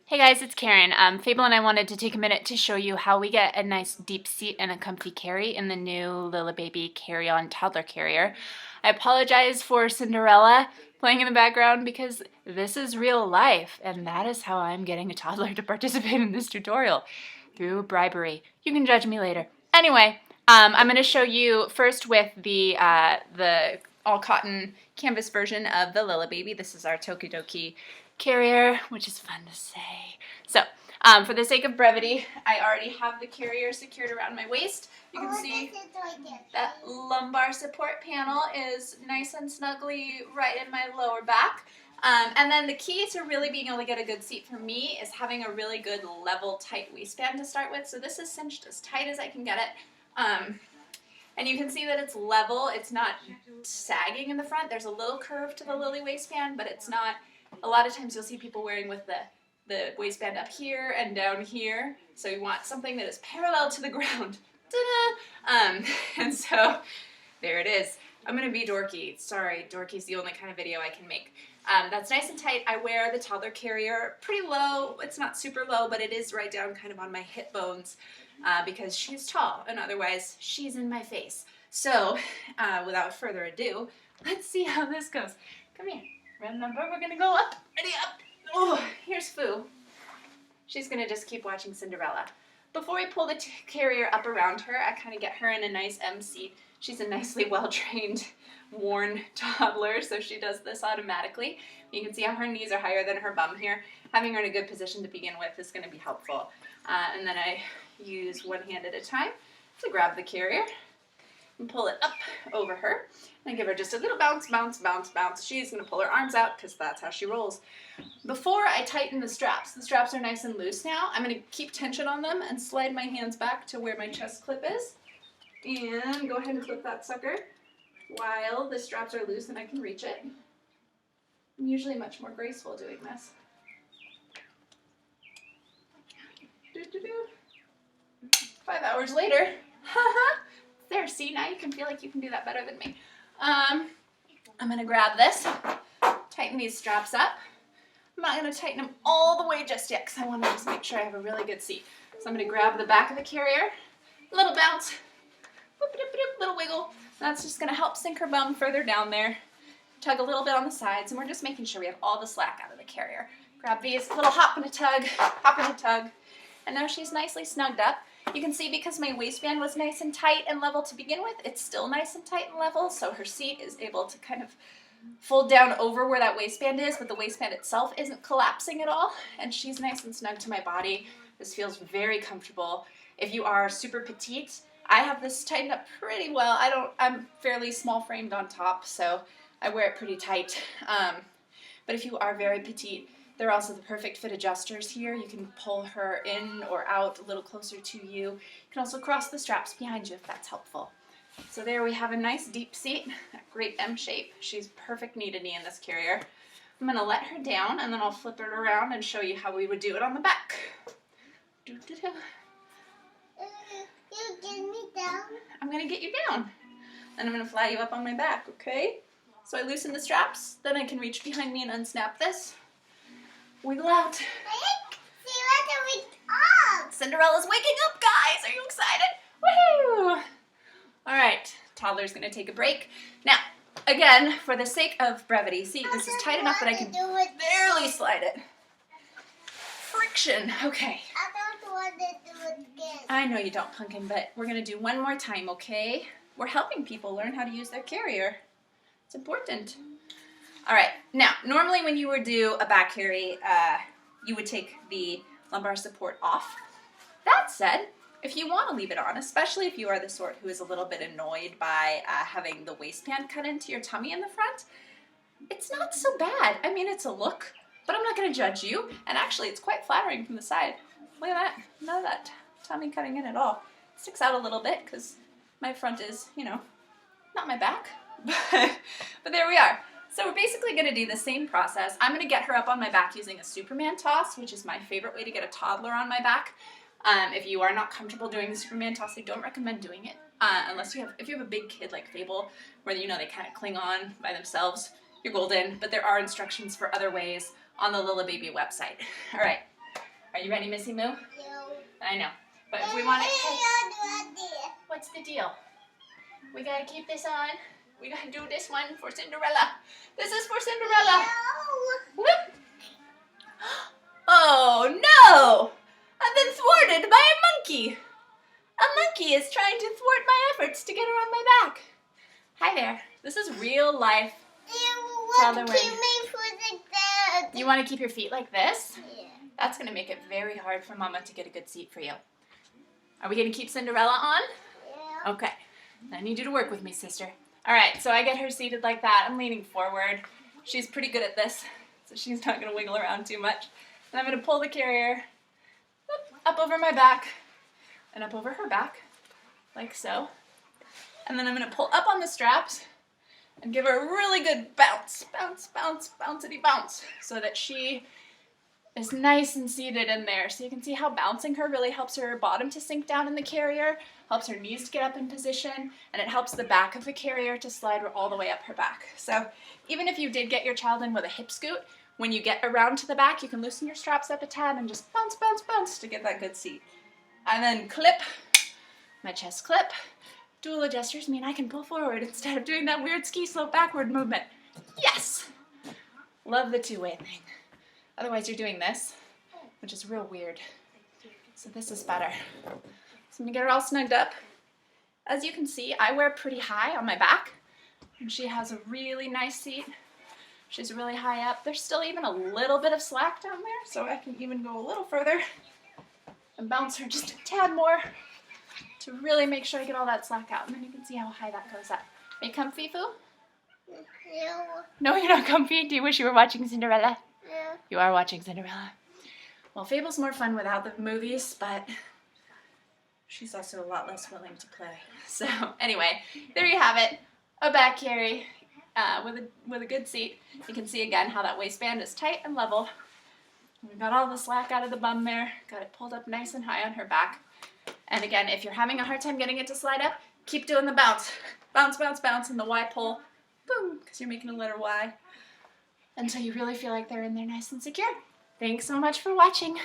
Hey guys, it's Karen. Fable and I wanted to take a minute to show you how we get a nice deep seat and a comfy carry in the new LILLEbaby CarryOn toddler carrier. I apologize for Cinderella playing in the background because this is real life, and that is how I'm getting a toddler to participate in this tutorial, through bribery. You can judge me later. Anyway, I'm going to show you first with the all cotton canvas version of the LILLEbaby. This is our Tokidoki carrier, which is fun to say. So, for the sake of brevity, I already have the carrier secured around my waist. You can see that lumbar support panel is nice and snugly right in my lower back. And then the key to really being able to get a good seat for me is having a really good level, tight waistband to start with. So this is cinched as tight as I can get it. And you can see that it's level. It's not sagging in the front. There's a little curve to the Lily waistband, but it's not. A lot of times you'll see people wearing with the waistband up here and down here. So you want something that is parallel to the ground. Ta-da! And so there it is. I'm going to be dorky. Sorry, dorky's the only kind of video I can make. That's nice and tight. I wear the toddler carrier pretty low. It's not super low, but it is right down kind of on my hip bones because she's tall, and otherwise she's in my face. So without further ado, let's see how this goes. Come here. Remember, we're going to go up. Ready, up. Oh, here's Foo. She's going to just keep watching Cinderella. Before we pull the carrier up around her, I kind of get her in a nice M seat. She's a nicely well-trained, worn toddler, so she does this automatically. You can see how her knees are higher than her bum here. Having her in a good position to begin with is going to be helpful. And then I use one hand at a time to grab the carrier and pull it up over her and give her just a little bounce, bounce, bounce, bounce. She's going to pull her arms out because that's how she rolls. Before I tighten the straps are nice and loose now. I'm going to keep tension on them and slide my hands back to where my chest clip is. And go ahead and clip that sucker while the straps are loose and I can reach it. I'm usually much more graceful doing this. 5 hours later, haha. There, see, now you can feel like you can do that better than me. I'm going to grab this, tighten these straps up. I'm not going to tighten them all the way just yet because I want to just make sure I have a really good seat. So I'm going to grab the back of the carrier, little bounce, little wiggle. That's just going to help sink her bum further down there. Tug a little bit on the sides, and we're just making sure we have all the slack out of the carrier. Grab these, little hop and a tug, and now she's nicely snugged up. You can see because my waistband was nice and tight and level to begin with, it's still nice and tight and level, so her seat is able to kind of fold down over where that waistband is, but the waistband itself isn't collapsing at all, and she's nice and snug to my body. This feels very comfortable. If you are super petite, I have this tightened up pretty well. I'm fairly small framed on top, so I wear it pretty tight. But if you are very petite, there are also the perfect fit adjusters here. You can pull her in or out a little closer to you. You can also cross the straps behind you if that's helpful. So there we have a nice deep seat, a great M shape. She's perfect knee to knee in this carrier. I'm going to let her down and then I'll flip her around and show you how we would do it on the back. You get me down? I'm going to get you down. And I'm going to fly you up on my back, okay? So I loosen the straps, then I can reach behind me and unsnap this. Wiggle out. Cinderella's waking up, guys! Are you excited? Woohoo! Alright, toddler's gonna take a break. Now, again, for the sake of brevity, see, this is tight enough that I can barely slide it. Friction. Okay. I don't want to do it again. I know you don't, Pumpkin, but we're gonna do one more time, okay? We're helping people learn how to use their carrier. It's important. All right, now, normally when you would do a back carry, you would take the lumbar support off. That said, if you want to leave it on, especially if you are the sort who is a little bit annoyed by having the waistband cut into your tummy in the front, it's not so bad. I mean, it's a look, but I'm not going to judge you. And actually, it's quite flattering from the side. Look at that. None of that tummy cutting in at all. It sticks out a little bit because my front is, you know, not my back, but there we are. So we're basically going to do the same process. I'm going to get her up on my back using a Superman toss, which is my favorite way to get a toddler on my back. If you are not comfortable doing the Superman toss, I don't recommend doing it unless if you have a big kid like Fable, where you know they kind of cling on by themselves. You're golden, but there are instructions for other ways on the LILLEbaby website. All right, are you ready, Missy Moo? No. I know, but if we want it, what's the deal? We gotta keep this on. We gotta do this one for Cinderella. This is for Cinderella. No. Whoop. Oh no! I've been thwarted by a monkey. A monkey is trying to thwart my efforts to get her on my back. Hi there. This is real life. What keep me for the bed? You want to keep your feet like this? Yeah. That's going to make it very hard for Mama to get a good seat for you. Are we going to keep Cinderella on? Yeah. Okay. I need you to work with me, sister. All right, so I get her seated like that. I'm leaning forward. She's pretty good at this, so she's not going to wiggle around too much. And I'm going to pull the carrier up over my back and up over her back, like so. And then I'm going to pull up on the straps and give her a really good bounce, bounce, bounce, bouncity bounce, so that she is nice and seated in there. So you can see how bouncing her really helps her bottom to sink down in the carrier, helps her knees to get up in position, and it helps the back of the carrier to slide all the way up her back. So even if you did get your child in with a hip scoot, when you get around to the back, you can loosen your straps up a tad and just bounce, bounce, bounce to get that good seat. And then clip, my chest clip. Dual adjusters mean I can pull forward instead of doing that weird ski slope backward movement. Yes! Love the two-way thing. Otherwise you're doing this, which is real weird. So this is better. So I'm gonna get her all snugged up. As you can see, I wear pretty high on my back, and she has a really nice seat. She's really high up. There's still even a little bit of slack down there, so I can even go a little further and bounce her just a tad more to really make sure I get all that slack out. And then you can see how high that goes up. Are you comfy, Foo? No. No, you're not comfy. Do you wish you were watching Cinderella? Yeah. You are watching Cinderella. Well, Fable's more fun without the movies, but she's also a lot less willing to play. So anyway, there you have it. A back carry with a good seat. You can see again how that waistband is tight and level. We've got all the slack out of the bum there. Got it pulled up nice and high on her back. And again, if you're having a hard time getting it to slide up, keep doing the bounce. Bounce, bounce, bounce, and the Y pull. Boom, because you're making a letter Y. Until you really feel like they're in there nice and secure. Thanks so much for watching.